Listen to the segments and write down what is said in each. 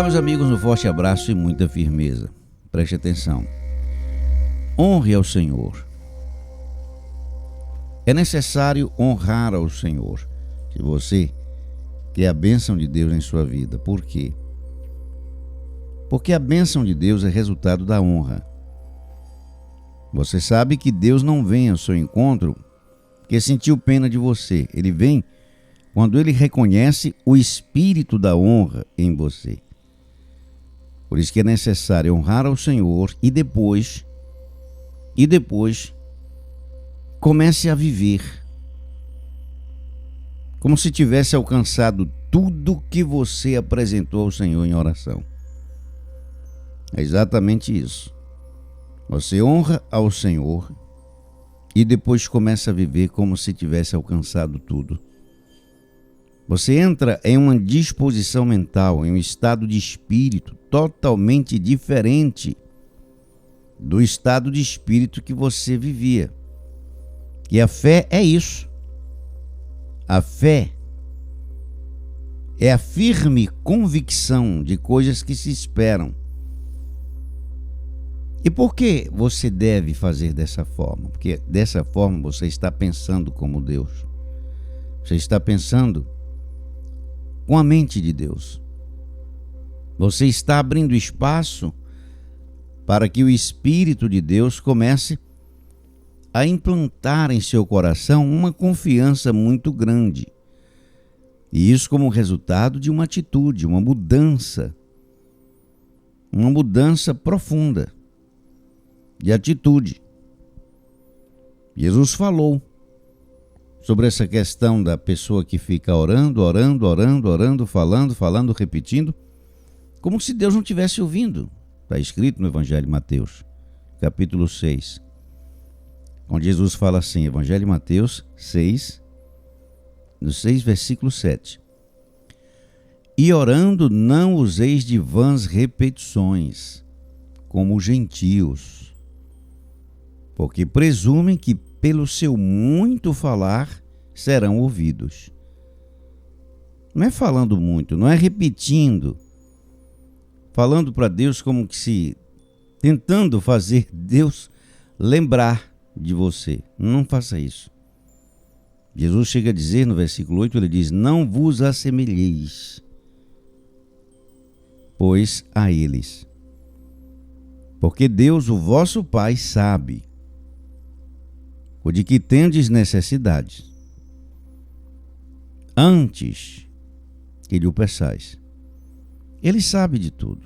meus amigos, um forte abraço e muita firmeza. Preste atenção. Honre ao Senhor. É necessário honrar ao Senhor. Se você quer a bênção de Deus em sua vida. Por quê? Porque a bênção de Deus é resultado da honra. Você sabe que Deus não vem ao seu encontro porque sentiu pena de você. Ele vem quando ele reconhece o espírito da honra em você. Por isso que é necessário honrar ao Senhor e depois comece a viver como se tivesse alcançado tudo que você apresentou ao Senhor em oração. É exatamente isso. Você honra ao Senhor e depois começa a viver como se tivesse alcançado tudo. Você entra em uma disposição mental, em um estado de espírito totalmente diferente do estado de espírito que você vivia. E a fé é isso. A fé é a firme convicção de coisas que se esperam. E por que você deve fazer dessa forma? Porque dessa forma você está pensando como Deus. Você está pensando com a mente de Deus. Você está abrindo espaço para que o Espírito de Deus comece a implantar em seu coração uma confiança muito grande. E isso como resultado de uma atitude, uma mudança profunda de atitude. Jesus falou sobre essa questão da pessoa que fica orando, falando, repetindo, como se Deus não estivesse ouvindo. Está escrito no Evangelho de Mateus, capítulo 6. Onde Jesus fala assim, Evangelho de Mateus 6, no 6, versículo 7. E orando não useis de vãs repetições, como os gentios, porque presumem que pelo seu muito falar serão ouvidos. Não é falando muito, não é repetindo, falando para Deus como que se tentando fazer Deus lembrar de você. Não faça isso. Jesus chega a dizer no versículo 8, ele diz, não vos assemelheis, pois a eles. Porque Deus, o vosso Pai, sabe o de que tendes necessidade, antes que lhe o peçais. Ele sabe de tudo.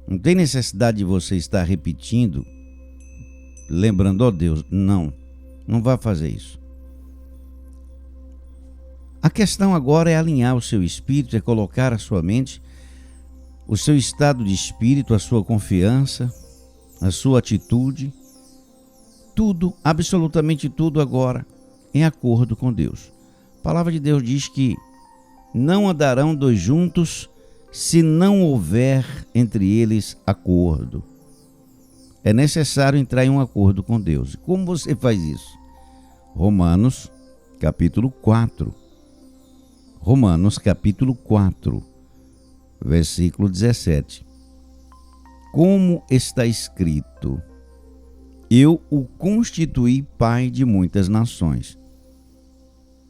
Não tem necessidade de você estar repetindo, lembrando, ó Deus, não vá fazer isso. A questão agora é alinhar o seu espírito, é colocar a sua mente, o seu estado de espírito, a sua confiança, a sua atitude, tudo, absolutamente tudo agora em acordo com Deus. A palavra de Deus diz que não andarão dois juntos se não houver entre eles acordo. É necessário entrar em um acordo com Deus. Como você faz isso? Romanos, capítulo 4. Romanos, capítulo 4, versículo 17. Como está escrito, eu o constituí pai de muitas nações.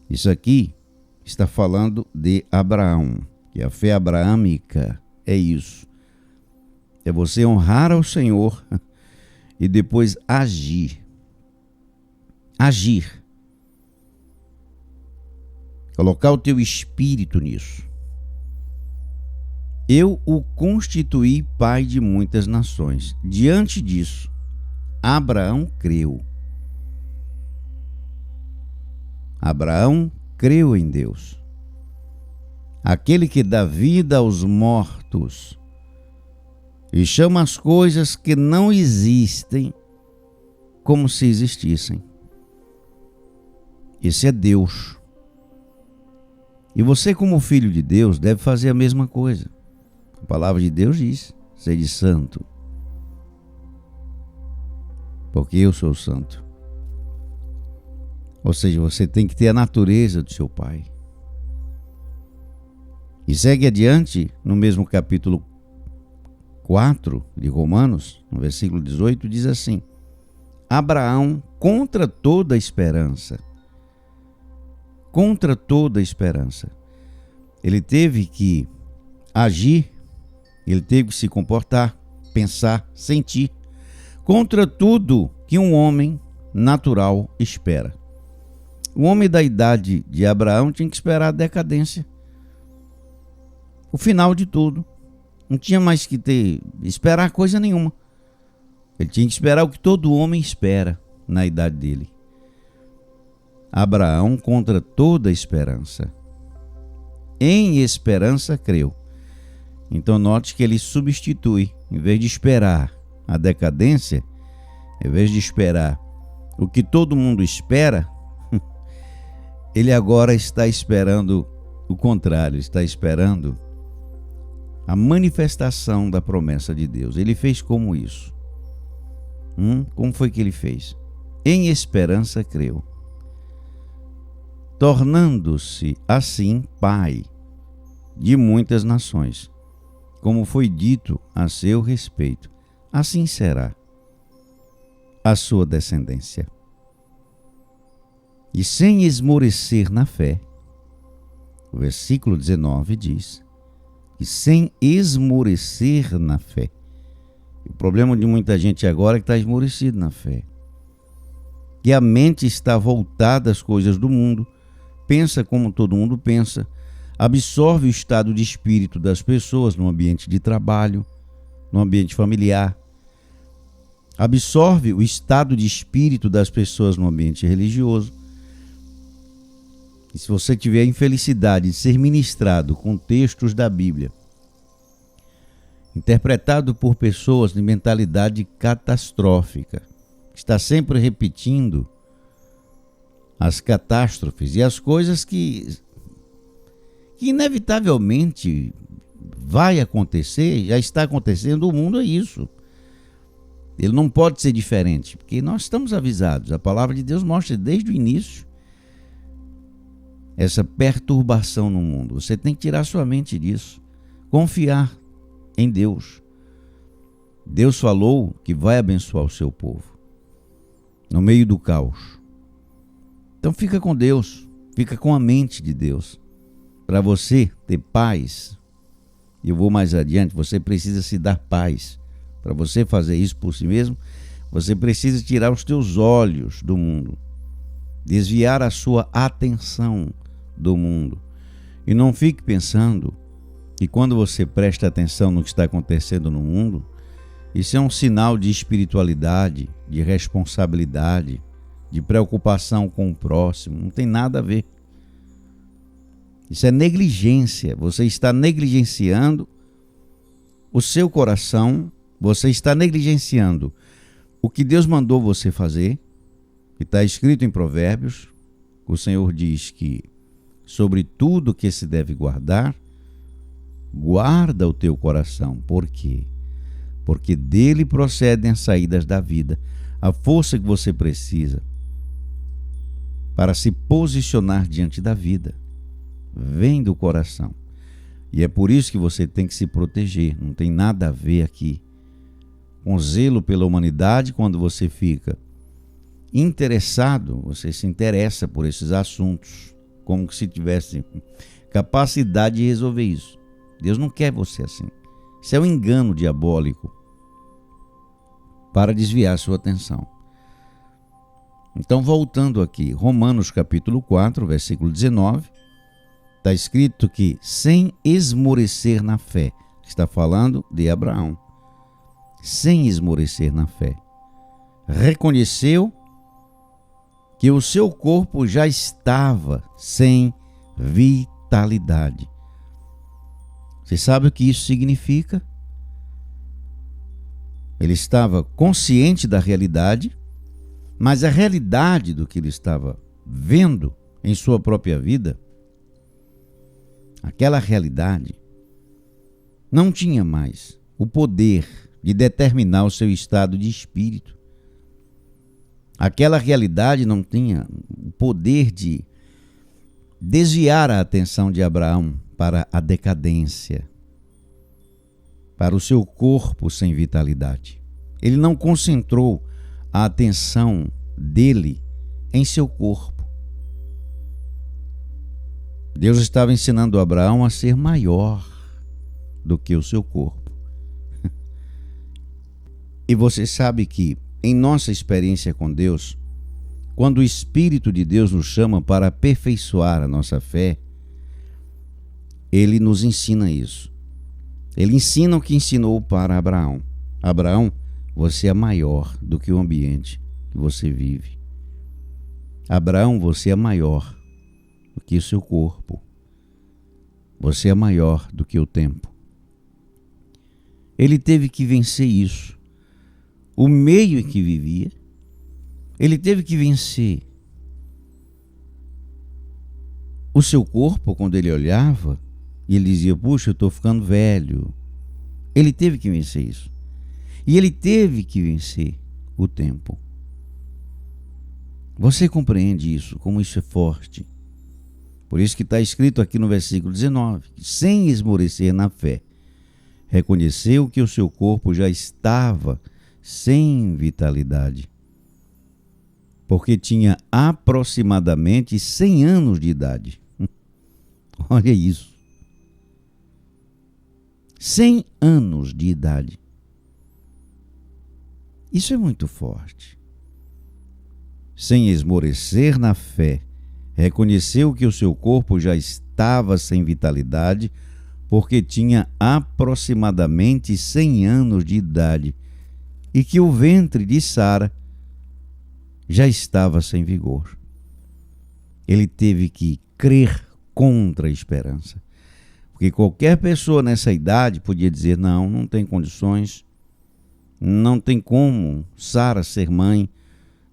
Isso aqui está falando de Abraão, que a fé abraâmica é isso. É você honrar ao Senhor e depois agir. Agir. Colocar o teu espírito nisso. Eu o constituí pai de muitas nações. Diante disso, Abraão creu. Abraão creu em Deus. Aquele que dá vida aos mortos e chama as coisas que não existem como se existissem. Esse é Deus. E você, como filho de Deus, deve fazer a mesma coisa. A palavra de Deus diz, sede santo, porque eu sou santo. Ou seja, você tem que ter a natureza do seu pai. E segue adiante, no mesmo capítulo 4 de Romanos, no versículo 18, diz assim: Abraão, contra toda esperança, ele teve que agir, ele teve que se comportar, pensar, sentir, contra tudo que um homem natural espera. O homem da idade de Abraão tinha que esperar a decadência, o final de tudo. Não tinha mais que esperar coisa nenhuma. Ele tinha que esperar o que todo homem espera na idade dele. Abraão, contra toda esperança, em esperança creu. Então note que ele substitui, em vez de esperar a decadência, em vez de esperar o que todo mundo espera, ele agora está esperando o contrário, está esperando a manifestação da promessa de Deus. Ele fez como isso? Como foi que ele fez? Em esperança creu, tornando-se assim pai de muitas nações, como foi dito a seu respeito, assim será a sua descendência. E sem esmorecer na fé, o versículo 19 diz, e sem esmorecer na fé. O problema de muita gente agora é que está esmorecido na fé. Que a mente está voltada às coisas do mundo, pensa como todo mundo pensa, absorve o estado de espírito das pessoas no ambiente de trabalho, no ambiente familiar, absorve o estado de espírito das pessoas no ambiente religioso. E se você tiver a infelicidade de ser ministrado com textos da Bíblia, interpretado por pessoas de mentalidade catastrófica, que está sempre repetindo as catástrofes e as coisas que inevitavelmente vai acontecer, já está acontecendo, o mundo é isso. Ele não pode ser diferente, porque nós estamos avisados. A palavra de Deus mostra desde o início essa perturbação no mundo. Você tem que tirar sua mente disso, confiar em Deus. Deus falou que vai abençoar o seu povo no meio do caos. Então fica com Deus, fica com a mente de Deus. Para você ter paz, e eu vou mais adiante, você precisa se dar paz. Para você fazer isso por si mesmo, você precisa tirar os teus olhos do mundo, desviar a sua atenção do mundo. E não fique pensando que quando você presta atenção no que está acontecendo no mundo, isso é um sinal de espiritualidade, de responsabilidade, de preocupação com o próximo. Não tem nada a ver. Isso é negligência. Você está negligenciando o seu coração, você está negligenciando o que Deus mandou você fazer, que está escrito em Provérbios. O Senhor diz que sobre tudo que se deve guardar, guarda o teu coração. Por quê? Porque dele procedem as saídas da vida, a força que você precisa para se posicionar diante da vida vem do coração. E é por isso que você tem que se proteger. Não tem nada a ver aqui com zelo pela humanidade. Quando você fica interessado, você se interessa por esses assuntos, como se tivesse capacidade de resolver isso. Deus não quer você assim. Isso é um engano diabólico para desviar sua atenção. Então, voltando aqui, Romanos capítulo 4, versículo 19, está escrito que sem esmorecer na fé, está falando de Abraão, sem esmorecer na fé, reconheceu que o seu corpo já estava sem vitalidade. Você sabe o que isso significa? Ele estava consciente da realidade, mas a realidade do que ele estava vendo em sua própria vida, aquela realidade não tinha mais o poder de determinar o seu estado de espírito. Aquela realidade não tinha o poder de desviar a atenção de Abraão para a decadência, para o seu corpo sem vitalidade. Ele não concentrou a atenção dele em seu corpo. Deus estava ensinando Abraão a ser maior do que o seu corpo. E você sabe que, em nossa experiência com Deus, quando o Espírito de Deus nos chama para aperfeiçoar a nossa fé, Ele nos ensina isso. Ele ensina o que ensinou para Abraão. Abraão, você é maior do que o ambiente que você vive. Abraão, você é maior do que o seu corpo. Você é maior do que o tempo. Ele teve que vencer isso. O meio em que vivia, ele teve que vencer o seu corpo quando ele olhava e ele dizia, puxa, eu estou ficando velho. Ele teve que vencer isso. E ele teve que vencer o tempo. Você compreende isso, como isso é forte? Por isso que está escrito aqui no versículo 19, sem esmorecer na fé, reconheceu que o seu corpo já estava sem vitalidade, porque tinha aproximadamente 100 anos de idade. Olha isso. 100 anos de idade. Isso é muito forte. Sem esmorecer na fé, reconheceu que o seu corpo já estava sem vitalidade, porque tinha aproximadamente 100 anos de idade, e que o ventre de Sara já estava sem vigor. Ele teve que crer contra a esperança. Porque qualquer pessoa nessa idade podia dizer, não tem condições, não tem como Sara ser mãe,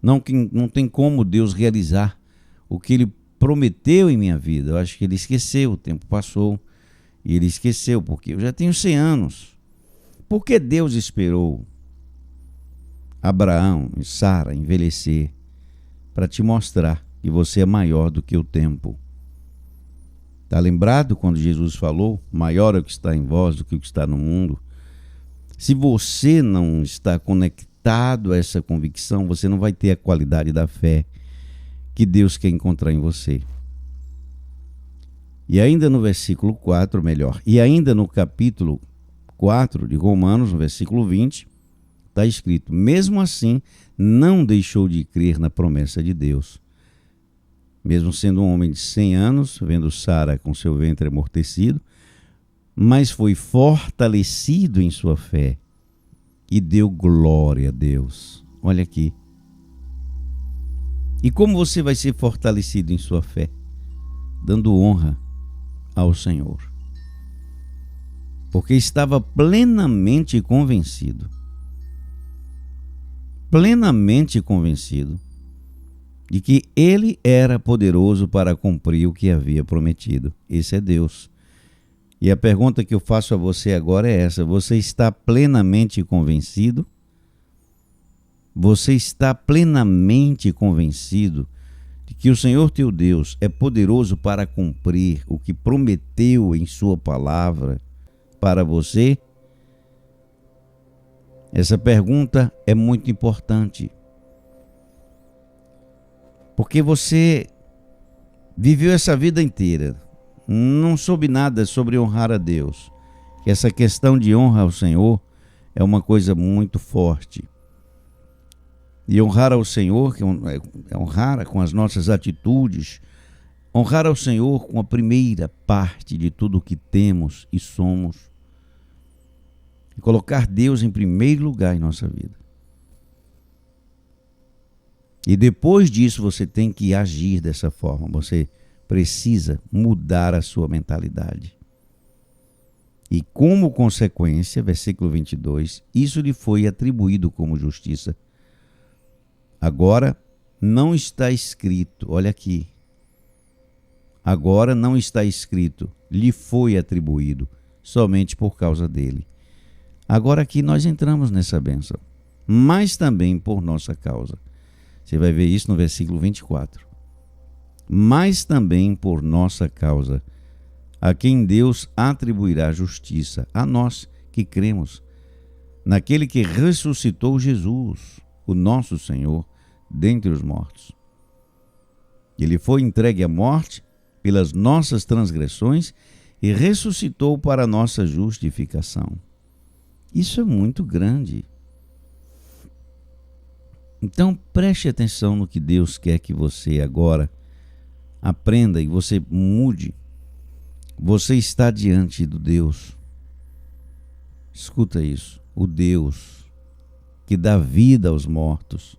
não tem como Deus realizar o que Ele prometeu em minha vida. Eu acho que Ele esqueceu, o tempo passou e Ele esqueceu, porque eu já tenho 100 anos. Por que Deus esperou Abraão e Sara envelhecer para te mostrar que você é maior do que o tempo? Está lembrado quando Jesus falou, maior é o que está em vós do que o que está no mundo? Se você não está conectado a essa convicção, você não vai ter a qualidade da fé que Deus quer encontrar em você. E ainda no versículo 4, e ainda no capítulo 4 de Romanos, no versículo 20, está escrito, mesmo assim, não deixou de crer na promessa de Deus. Mesmo sendo um homem de 100 anos, vendo Sara com seu ventre amortecido, mas foi fortalecido em sua fé e deu glória a Deus. Olha aqui. E como você vai ser fortalecido em sua fé? Dando honra ao Senhor. Porque estava plenamente convencido de que Ele era poderoso para cumprir o que havia prometido. Esse é Deus. E a pergunta que eu faço a você agora é essa: você está plenamente convencido? Você está plenamente convencido de que o Senhor teu Deus é poderoso para cumprir o que prometeu em sua palavra para você? Essa pergunta é muito importante, porque você viveu essa vida inteira, não soube nada sobre honrar a Deus. Que essa questão de honra ao Senhor é uma coisa muito forte. E honrar ao Senhor é honrar com as nossas atitudes, honrar ao Senhor com a primeira parte de tudo o que temos e somos. E colocar Deus em primeiro lugar em nossa vida. E depois disso você tem que agir dessa forma. Você precisa mudar a sua mentalidade. E como consequência, versículo 22, isso lhe foi atribuído como justiça. Agora não está escrito, olha aqui. Agora não está escrito, lhe foi atribuído, somente por causa dele. Agora aqui nós entramos nessa bênção, mas também por nossa causa. Você vai ver isso no versículo 24. Mas também por nossa causa, a quem Deus atribuirá justiça, a nós que cremos naquele que ressuscitou Jesus, o nosso Senhor, dentre os mortos. Ele foi entregue à morte pelas nossas transgressões e ressuscitou para a nossa justificação. Isso é muito grande. Então preste atenção no que Deus quer que você agora aprenda e você mude. Você está diante do Deus. Escuta isso. O Deus que dá vida aos mortos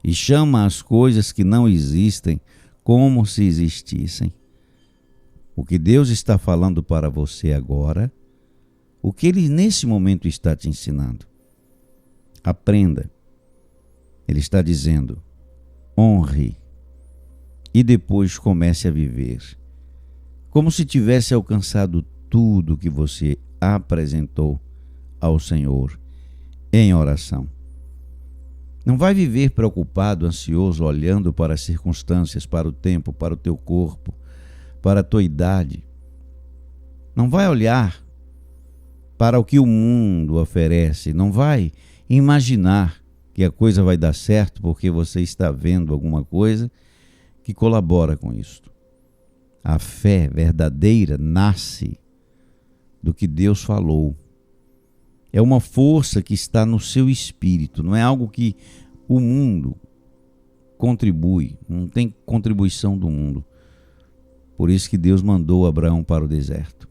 e chama as coisas que não existem como se existissem. O que Deus está falando para você agora, o que Ele nesse momento está te ensinando. Aprenda. Ele está dizendo, honre e depois comece a viver, como se tivesse alcançado tudo que você apresentou ao Senhor em oração. Não vai viver preocupado, ansioso, olhando para as circunstâncias, para o tempo, para o teu corpo, para a tua idade. Não vai olhar para o que o mundo oferece, não vai imaginar que a coisa vai dar certo porque você está vendo alguma coisa que colabora com isso. A fé verdadeira nasce do que Deus falou. É uma força que está no seu espírito, não é algo que o mundo contribui, não tem contribuição do mundo. Por isso que Deus mandou Abraão para o deserto.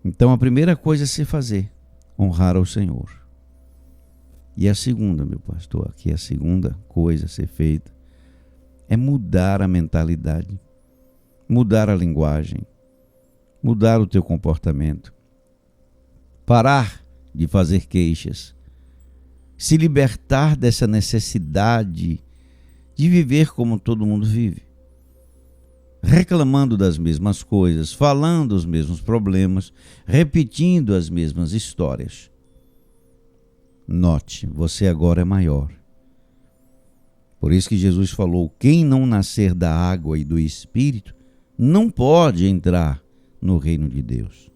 Então a primeira coisa a se fazer, honrar ao Senhor. E a segunda, meu pastor, aqui a segunda coisa a ser feita é mudar a mentalidade, mudar a linguagem, mudar o teu comportamento, parar de fazer queixas, se libertar dessa necessidade de viver como todo mundo vive, reclamando das mesmas coisas, falando os mesmos problemas, repetindo as mesmas histórias. Note, você agora é maior. Por isso que Jesus falou, quem não nascer da água e do Espírito, não pode entrar no reino de Deus.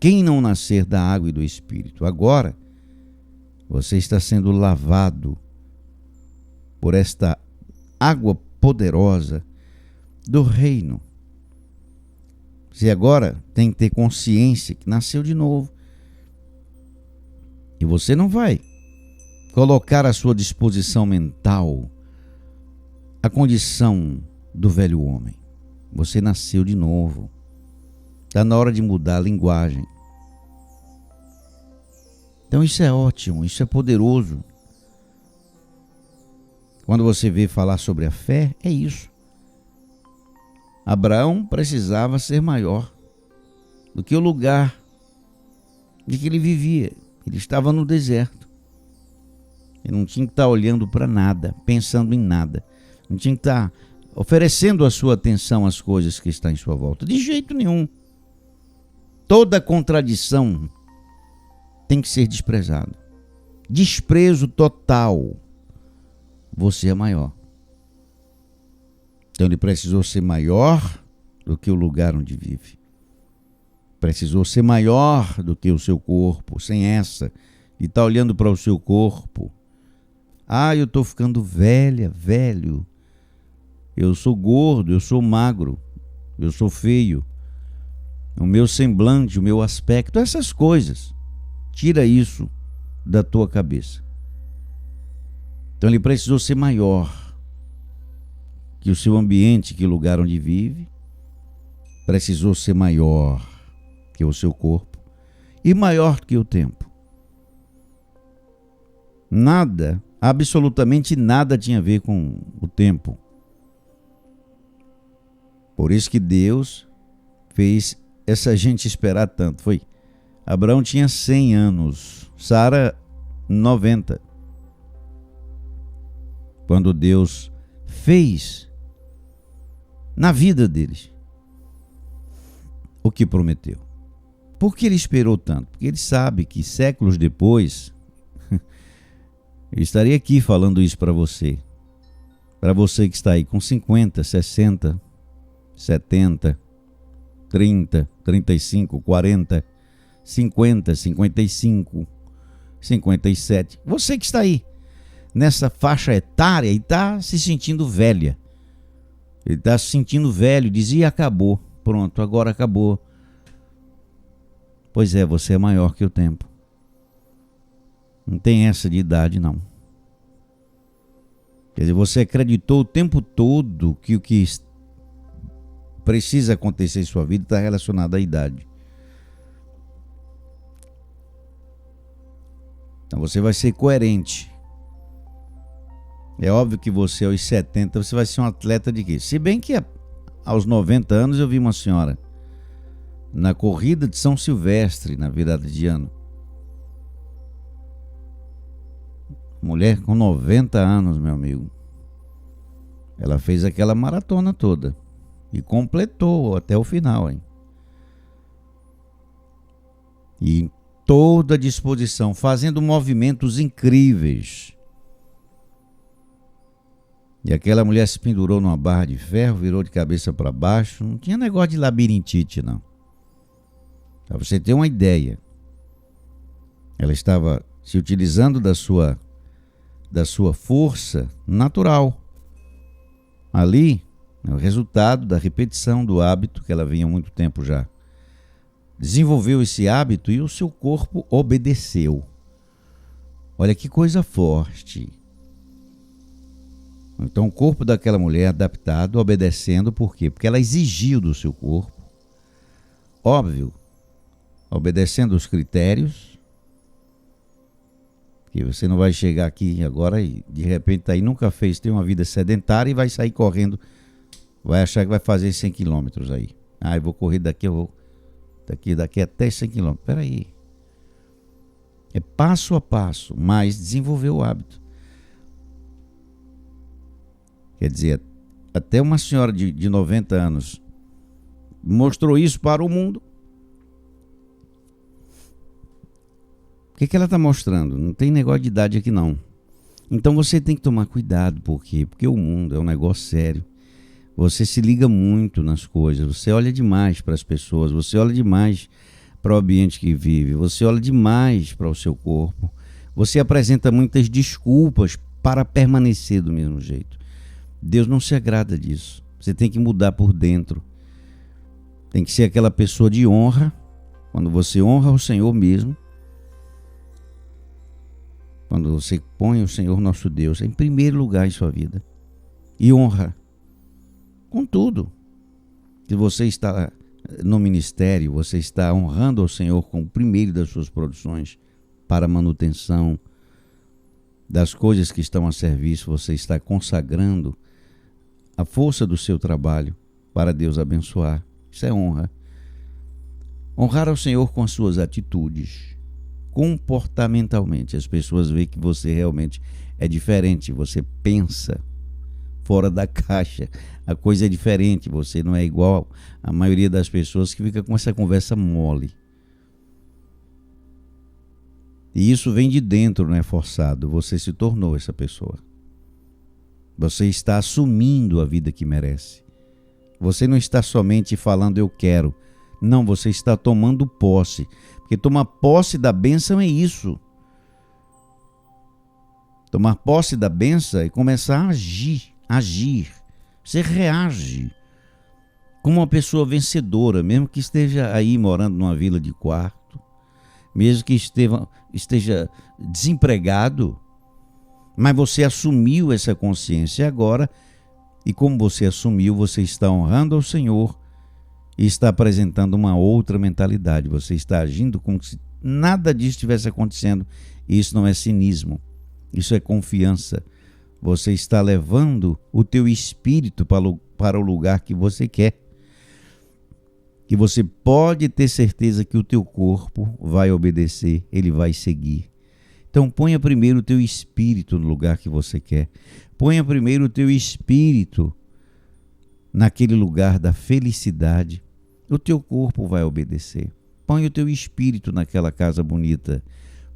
Quem não nascer da água e do Espírito. Agora, você está sendo lavado por esta água poderosa do reino. Você agora tem que ter consciência que nasceu de novo. E você não vai colocar à sua disposição mental a condição do velho homem. Você nasceu de novo. Está na hora de mudar a linguagem. Então isso é ótimo, isso é poderoso. Quando você vê falar sobre a fé, é isso. Abraão precisava ser maior do que o lugar de que ele vivia. Ele estava no deserto. Ele não tinha que estar olhando para nada, pensando em nada. Não tinha que estar oferecendo a sua atenção às coisas que estão em sua volta. De jeito nenhum. Toda contradição tem que ser desprezada. Desprezo total. Você é maior. Então ele precisou ser maior do que o lugar onde vive. Precisou ser maior do que o seu corpo, sem essa, e está olhando para o seu corpo. Ah, eu estou ficando velho. Eu sou gordo, eu sou magro, eu sou feio. O meu semblante, o meu aspecto, essas coisas. Tira isso da tua cabeça. Então ele precisou ser maior que o seu ambiente, que o lugar onde vive. Precisou ser maior que o seu corpo e maior que o tempo. Nada, absolutamente nada tinha a ver com o tempo. Por isso que Deus fez essa gente esperar tanto. Foi. Abraão tinha 100 anos, Sara 90. Quando Deus fez na vida deles o que prometeu. Por que ele esperou tanto? Porque ele sabe que séculos depois eu estaria aqui falando isso para você. Para você que está aí com 50, 60, 70, 30, 35, 40, 50, 55, 57. Você que está aí nessa faixa etária e está se sentindo velha. Ele está se sentindo velho, dizia acabou. Pronto, agora acabou. Pois é, você é maior que o tempo. Não tem essa de idade, não. Quer dizer, você acreditou o tempo todo que o que precisa acontecer em sua vida está relacionado à idade. Então você vai ser coerente. É óbvio que você aos 70 você vai ser um atleta de quê? Se bem que aos 90 anos eu vi uma senhora na corrida de São Silvestre, na virada de ano. Mulher com 90 anos, meu amigo. Ela fez aquela maratona toda e completou até o final, hein? E em toda a disposição, fazendo movimentos incríveis. E aquela mulher se pendurou numa barra de ferro, virou de cabeça para baixo. Não tinha negócio de labirintite, não. Para você ter uma ideia. Ela estava se utilizando da sua força natural. Ali, é o resultado da repetição do hábito que ela vinha há muito tempo já. Desenvolveu esse hábito e o seu corpo obedeceu. Olha que coisa forte. Então o corpo daquela mulher adaptado, obedecendo, por quê? Porque ela exigiu do seu corpo, óbvio, obedecendo os critérios, que você não vai chegar aqui agora e de repente tá aí, nunca fez, tem uma vida sedentária e vai sair correndo, vai achar que vai fazer 100 quilômetros aí. Ah, eu vou correr daqui, eu vou daqui até 100 quilômetros. Peraí. É passo a passo, mas desenvolver o hábito. Quer dizer, até uma senhora de 90 anos mostrou isso para o mundo. O que ela está mostrando? Não tem negócio de idade aqui não. Então você tem que tomar cuidado. Por quê? Porque o mundo é um negócio sério. Você se liga muito nas coisas. Você olha demais para as pessoas. Você olha demais para o ambiente que vive. Você olha demais para o seu corpo. Você apresenta muitas desculpas para permanecer do mesmo jeito. Deus não se agrada disso. Você tem que mudar por dentro. Tem que ser aquela pessoa de honra. Quando você honra o Senhor mesmo. Quando você põe o Senhor nosso Deus em primeiro lugar em sua vida. E honra. Com tudo. Se você está no ministério, você está honrando ao Senhor com o primeiro das suas produções para manutenção das coisas que estão a serviço. Você está consagrando a força do seu trabalho para Deus abençoar. Isso é honra. Honrar ao Senhor com as suas atitudes, comportamentalmente. As pessoas veem que você realmente é diferente, você pensa fora da caixa, a coisa é diferente, você não é igual a maioria das pessoas que fica com essa conversa mole. E isso vem de dentro, não é forçado, você se tornou essa pessoa. Você está assumindo a vida que merece. Você não está somente falando eu quero. Não, você está tomando posse. Porque tomar posse da bênção é isso. Tomar posse da bênção é começar a agir. Você reage como uma pessoa vencedora, mesmo que esteja aí morando numa vila de quarto, mesmo que esteja desempregado. Mas você assumiu essa consciência agora, e como você assumiu, você está honrando ao Senhor e está apresentando uma outra mentalidade. Você está agindo como se nada disso estivesse acontecendo. E isso não é cinismo, isso é confiança. Você está levando o teu espírito para o lugar que você quer. Que você pode ter certeza que o teu corpo vai obedecer, ele vai seguir. Então ponha primeiro o teu espírito no lugar que você quer. Ponha primeiro o teu espírito naquele lugar da felicidade. O teu corpo vai obedecer. Ponha o teu espírito naquela casa bonita.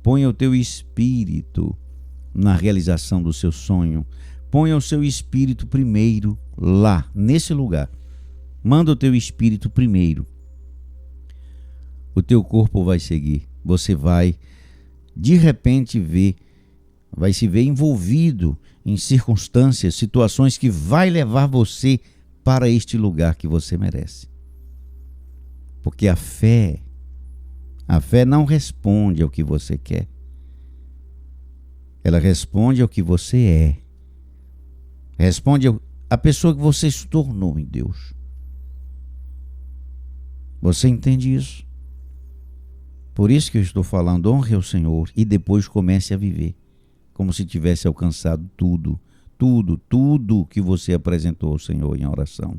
Ponha o teu espírito na realização do seu sonho. Ponha o seu espírito primeiro lá, nesse lugar. Manda o teu espírito primeiro. O teu corpo vai seguir. Você vai, de repente, vai se ver envolvido em circunstâncias, situações que vai levar você para este lugar que você merece. Porque a fé não responde ao que você quer. Ela responde ao que você é. Responde à pessoa que você se tornou em Deus. Você entende isso? Por isso que eu estou falando, honre ao Senhor e depois comece a viver como se tivesse alcançado tudo que você apresentou ao Senhor em oração.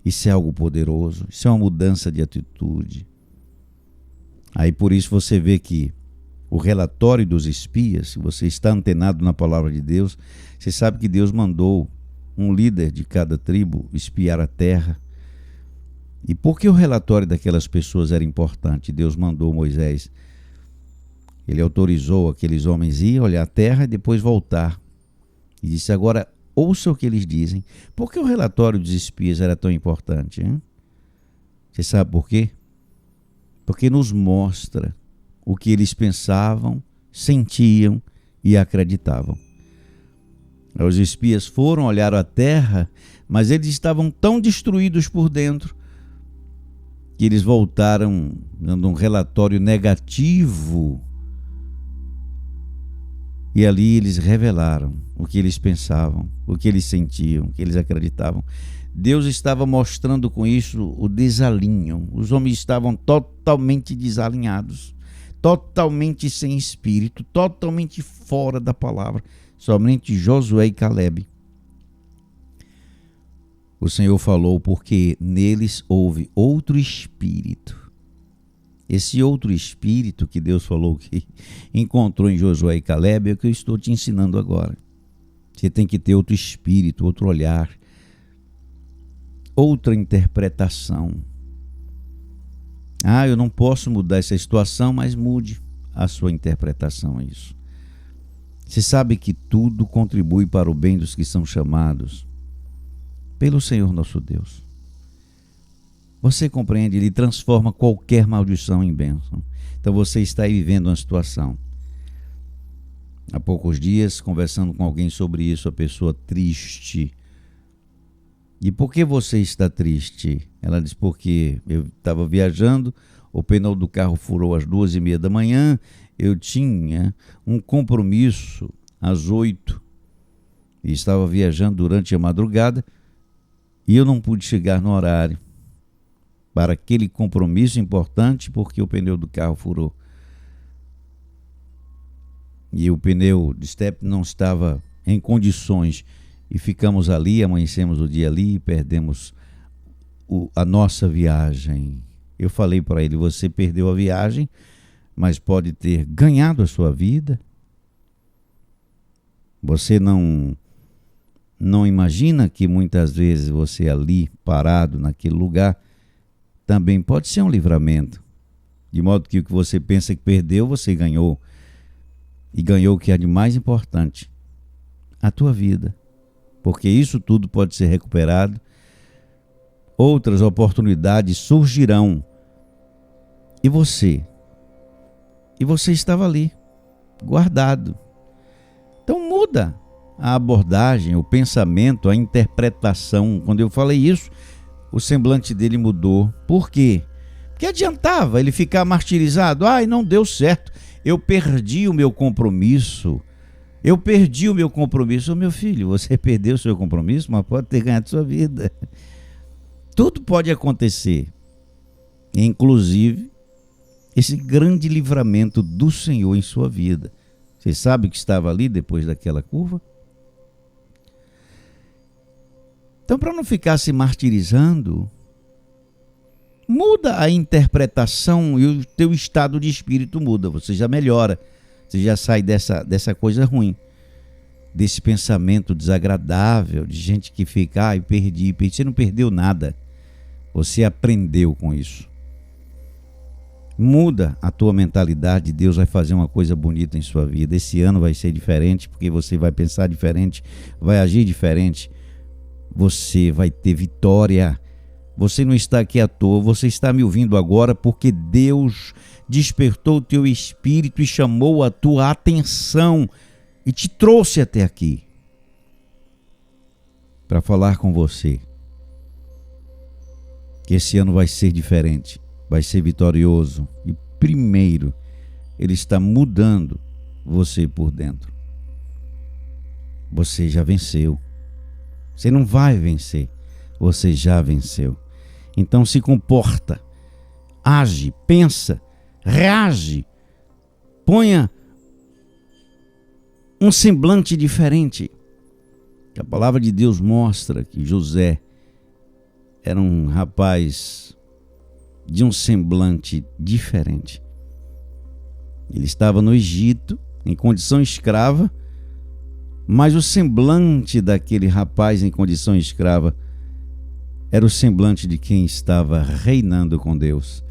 Isso é algo poderoso, isso é uma mudança de atitude. Aí por isso você vê que o relatório dos espias, se você está antenado na palavra de Deus, você sabe que Deus mandou um líder de cada tribo espiar a terra. E por que o relatório daquelas pessoas era importante? Deus mandou Moisés. Ele autorizou aqueles homens ir olhar a terra e depois voltar. E disse, agora ouça o que eles dizem. Por que o relatório dos espias era tão importante? Hein? Você sabe por quê? Porque nos mostra o que eles pensavam, sentiam e acreditavam. Os espias foram olhar a terra, mas eles estavam tão destruídos por dentro que eles voltaram dando um relatório negativo. E ali eles revelaram o que eles pensavam, o que eles sentiam, o que eles acreditavam. Deus estava mostrando com isso o desalinho. Os homens estavam totalmente desalinhados, totalmente sem espírito, totalmente fora da palavra. Somente Josué e Calebe. O Senhor falou porque neles houve outro espírito. Esse outro espírito que Deus falou que encontrou em Josué e Calebe é o que eu estou te ensinando agora. Você tem que ter outro espírito, outro olhar, outra interpretação. Eu não posso mudar essa situação, mas mude a sua interpretação a isso. Você sabe que tudo contribui para o bem dos que são chamados pelo Senhor nosso Deus. Você compreende? Ele transforma qualquer maldição em bênção. Então você está aí vivendo uma situação. Há poucos dias, conversando com alguém sobre isso, a pessoa triste. E por que você está triste? Ela disse, porque eu estava viajando, o pneu do carro furou às 2h30 da manhã, eu tinha um compromisso às 8h e estava viajando durante a madrugada e eu não pude chegar no horário para aquele compromisso importante porque o pneu do carro furou. E o pneu de estepe não estava em condições e ficamos ali, amanhecemos o dia ali e perdemos a nossa viagem. Eu falei para ele, você perdeu a viagem, mas pode ter ganhado a sua vida. Você não imagina que muitas vezes você ali, parado naquele lugar, também pode ser um livramento. De modo que o que você pensa que perdeu, você ganhou. E ganhou o que é de mais importante, a tua vida. Porque isso tudo pode ser recuperado. Outras oportunidades surgirão. E você estava ali, guardado. Então muda a abordagem, o pensamento, a interpretação. Quando eu falei isso, o semblante dele mudou. Por quê? Porque adiantava ele ficar martirizado. Não deu certo. Eu perdi o meu compromisso. Meu filho, você perdeu o seu compromisso, mas pode ter ganhado sua vida. Tudo pode acontecer. Inclusive, esse grande livramento do Senhor em sua vida. Você sabe que estava ali depois daquela curva? Então, para não ficar se martirizando, muda a interpretação e o teu estado de espírito muda. Você já melhora, você já sai dessa coisa ruim, desse pensamento desagradável, de gente que fica, perdi. Você não perdeu nada, você aprendeu com isso. Muda a tua mentalidade, Deus vai fazer uma coisa bonita em sua vida. Esse ano vai ser diferente, porque você vai pensar diferente, vai agir diferente. você vai ter vitória. Você não está aqui à toa, você está me ouvindo agora porque Deus despertou o teu espírito e chamou a tua atenção e te trouxe até aqui para falar com você. Que esse ano vai ser diferente, vai ser vitorioso. E primeiro, Ele está mudando você por dentro. Você já venceu. Você não vai vencer, você já venceu. Então se comporta, age, pensa, reage, ponha um semblante diferente. A palavra de Deus mostra que José era um rapaz de um semblante diferente. Ele estava no Egito, em condição escrava, mas o semblante daquele rapaz em condição escrava era o semblante de quem estava reinando com Deus.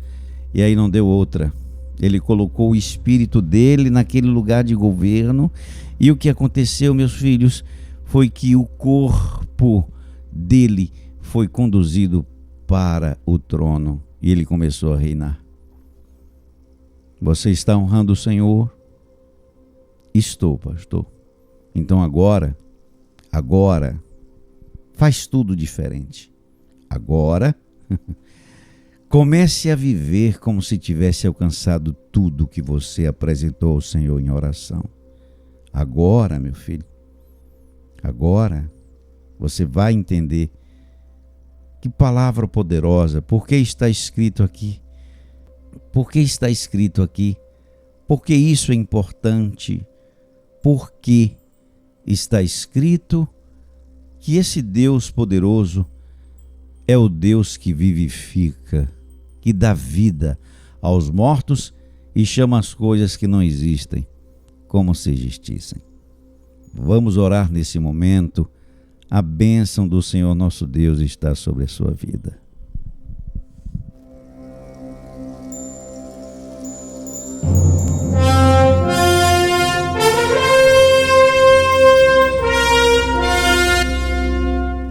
E aí não deu outra. Ele colocou o espírito dele naquele lugar de governo. E o que aconteceu, meus filhos, foi que o corpo dele foi conduzido para o trono. E ele começou a reinar. Você está honrando o Senhor? Estou, pastor. Então agora, faz tudo diferente. Agora, comece a viver como se tivesse alcançado tudo que você apresentou ao Senhor em oração. Agora, meu filho, agora você vai entender que palavra poderosa, por que está escrito aqui? Por que está escrito aqui? Porque isso é importante. Porque está escrito que esse Deus poderoso é o Deus que vivifica, que dá vida aos mortos e chama as coisas que não existem como se existissem. Vamos orar nesse momento. A bênção do Senhor nosso Deus está sobre a sua vida.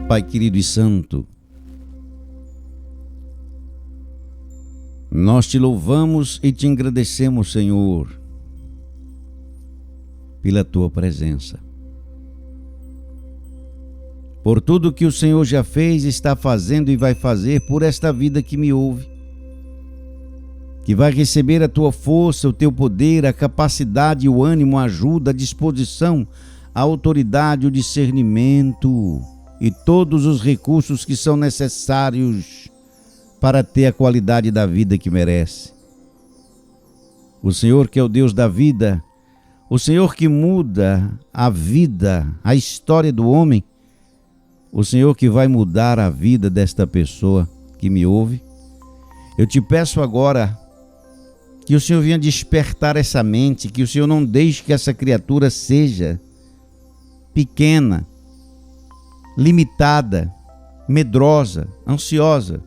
Pai querido e santo, nós te louvamos e te agradecemos, Senhor, pela tua presença. Por tudo que o Senhor já fez, está fazendo e vai fazer por esta vida que me ouve, que vai receber a tua força, o teu poder, a capacidade, o ânimo, a ajuda, a disposição, a autoridade, o discernimento e todos os recursos que são necessários para ter a qualidade da vida que merece. O Senhor que é o Deus da vida, o Senhor que muda a vida, a história do homem, o Senhor que vai mudar a vida desta pessoa que me ouve. Eu te peço agora que o Senhor venha despertar essa mente, que o Senhor não deixe que essa criatura seja pequena, limitada, medrosa, ansiosa.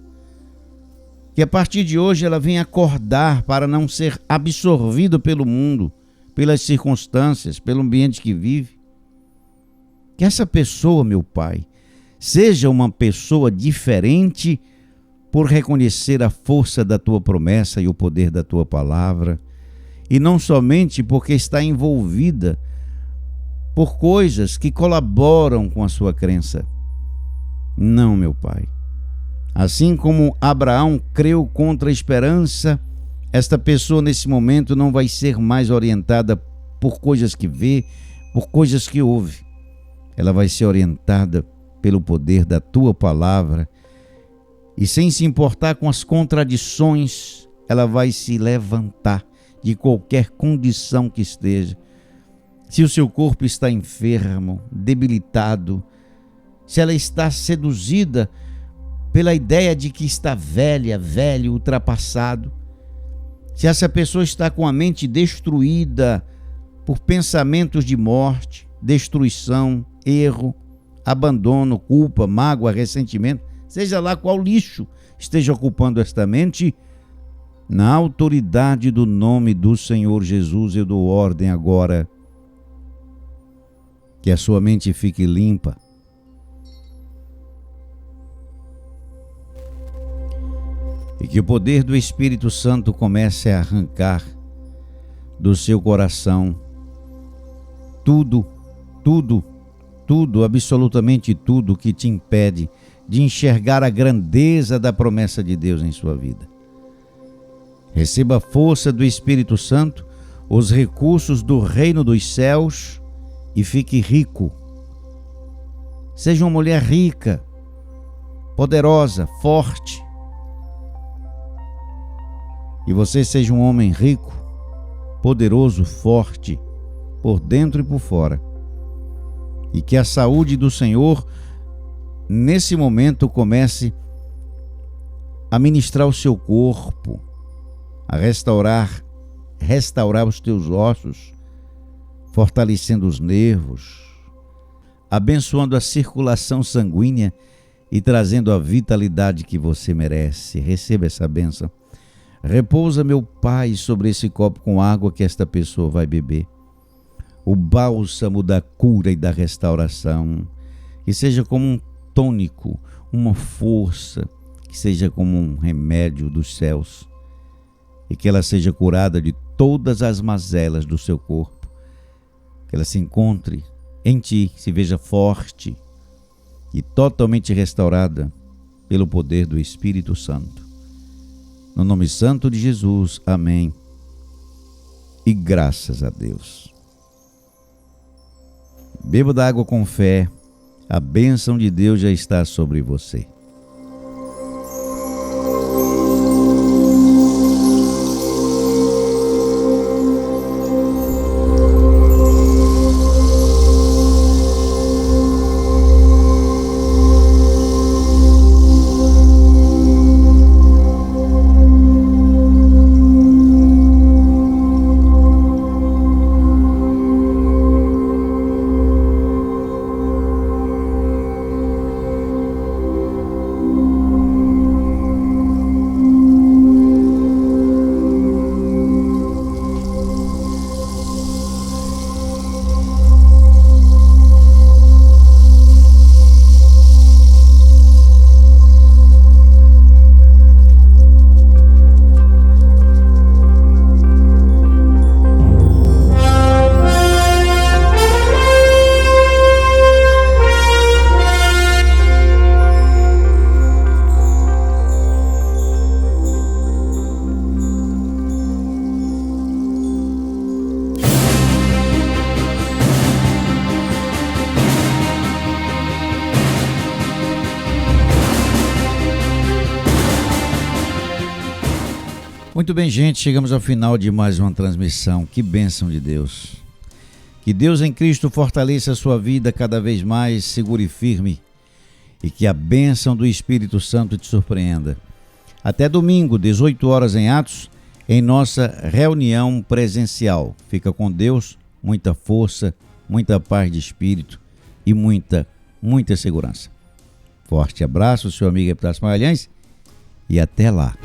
Que a partir de hoje ela venha acordar para não ser absorvido pelo mundo, pelas circunstâncias, pelo ambiente que vive. Que essa pessoa, meu Pai, seja uma pessoa diferente por reconhecer a força da tua promessa e o poder da tua palavra, e não somente porque está envolvida por coisas que colaboram com a sua crença. Não, meu Pai. Assim como Abraão creu contra a esperança, esta pessoa nesse momento não vai ser mais orientada por coisas que vê, por coisas que ouve. Ela vai ser orientada pelo poder da tua palavra e, sem se importar com as contradições, ela vai se levantar de qualquer condição que esteja. Se o seu corpo está enfermo, debilitado, se ela está seduzida pela ideia de que está velha, velho, ultrapassado, se essa pessoa está com a mente destruída por pensamentos de morte, destruição, erro, abandono, culpa, mágoa, ressentimento, seja lá qual lixo esteja ocupando esta mente, na autoridade do nome do Senhor Jesus, eu dou ordem agora que a sua mente fique limpa, e que o poder do Espírito Santo comece a arrancar do seu coração tudo, absolutamente tudo que te impede de enxergar a grandeza da promessa de Deus em sua vida. Receba a força do Espírito Santo, os recursos do reino dos céus e fique rico. Seja uma mulher rica, poderosa, forte. E você seja um homem rico, poderoso, forte, por dentro e por fora. E que a saúde do Senhor, nesse momento, comece a ministrar o seu corpo, a restaurar os teus ossos, fortalecendo os nervos, abençoando a circulação sanguínea e trazendo a vitalidade que você merece. Receba essa bênção. Repousa, meu Pai, sobre esse copo com água que esta pessoa vai beber. O bálsamo da cura e da restauração, que seja como um tônico, uma força, que seja como um remédio dos céus, e que ela seja curada de todas as mazelas do seu corpo, que ela se encontre em ti, se veja forte e totalmente restaurada pelo poder do Espírito Santo. No nome santo de Jesus, amém. E graças a Deus. Beba da água com fé, a bênção de Deus já está sobre você. Muito bem, gente, chegamos ao final de mais uma transmissão. Que bênção de Deus. Que Deus em Cristo fortaleça a sua vida cada vez mais, segure e firme, e que a bênção do Espírito Santo te surpreenda. Até domingo, 18 horas em Atos, em nossa reunião presencial. Fica com Deus, muita força, muita paz de espírito e muita segurança. Forte abraço, seu amigo Epitácio Magalhães, e até lá.